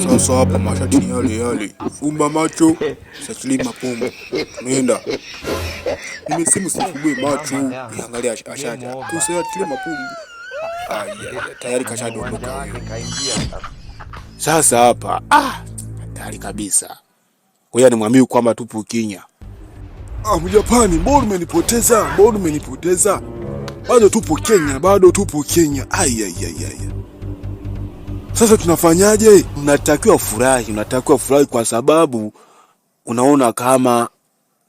Sasa hapa mashati ni yale yale. Fumba macho, sachili mapumbu. Nenda. Nimesimu sifumbue macho. Niangalia ashaja. Tusachili mapumbu. Tayari kashadondoka huyo. Sasa hapa tayari kabisa. Ngoja nimwambie kwamba tupo Kenya. Mjapani, mbona umenipoteza? Bado tupo Kenya. Sasa tunafanyaje? Unatakiwa furahi kwa sababu unaona kama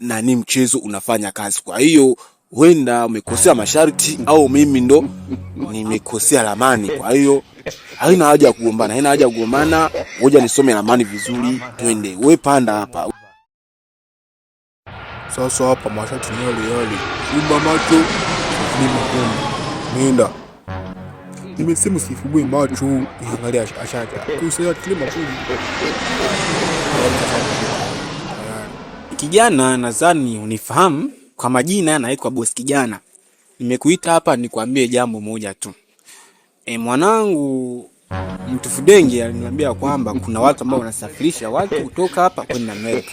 nani mchezo unafanya kazi. Kwa hiyo huenda umekosea masharti au mimi ndo nimekosea ramani. Kwa hiyo haina haja ya kugombana. Ngoja nisome ramani vizuri, twende. Wewe panda hapa. Sasa hapa mashati ni yale. Fumba macho, ni mapumbu. Nenda. Nimesimu sifumbue macho, niangalia ashaja. Tusachili mapumbu. Kijana, nadhani unifahamu kwa majina, naitwa Boss Kijana. Nimekuita hapa nikwambie jambo moja tu. Mwanangu Mtufudenge aliniambia kwamba kuna watu ambao wanasafirisha watu kutoka hapa kwenda Amerika.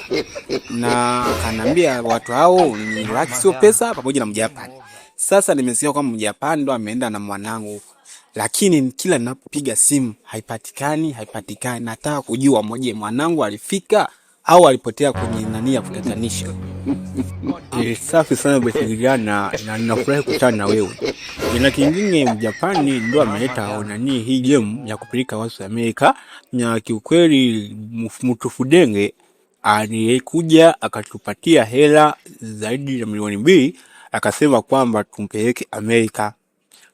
Na akaniambia watu hao ni laki sio pesa pamoja na Mjapani. Sasa nimesikia kwamba Mjapani ndo ameenda na mwanangu. Lakini kila ninapopiga simu haipatikani. Nataka kujua mwanangu alifika au alipotea kwenye nani ya kutatanisha. Safi sana Boss Kijana, na ninafurahi kukutana na wewe. Na kingine Mjapani ndo ameleta nani hii game ya kupeleka watu Amerika, na kiukweli Mtufudenge alikuja akatupatia hela zaidi ya milioni 2, akasema kwamba tumpeleke Amerika,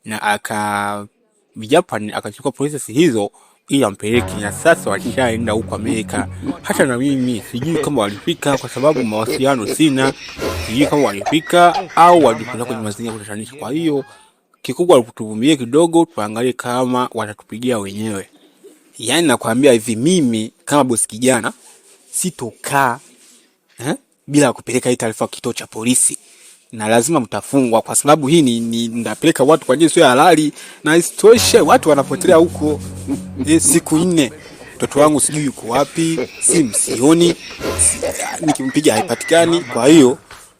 na Mjapani akachukua process hizo ili ampeleke, na sasa walishaenda huko Amerika. Hata na mimi sijui kama walifika kwa sababu mawasiliano sina. Sijui kama walifika au walikuwa kwenye mazingira kutatanisha. Kwa hiyo kikubwa walituvumilie kidogo, tuangalie kama watatupigia wenyewe. Yaani nakwambia hivi, mimi kama Boss Kijana sitokaa bila kupeleka hii taarifa kituo cha polisi. Na lazima mtafungwa kwa sababu hii ni ndapeleka watu kwa jinsi ya halali, na isitoshe watu wanapotelea huko siku 4. Mtoto wangu sijui yuko wapi, sioni, nikimpiga haipatikani. Kwa hiyo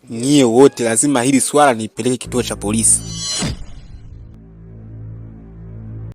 nyie wote lazima hili swala nipeleke kituo cha polisi.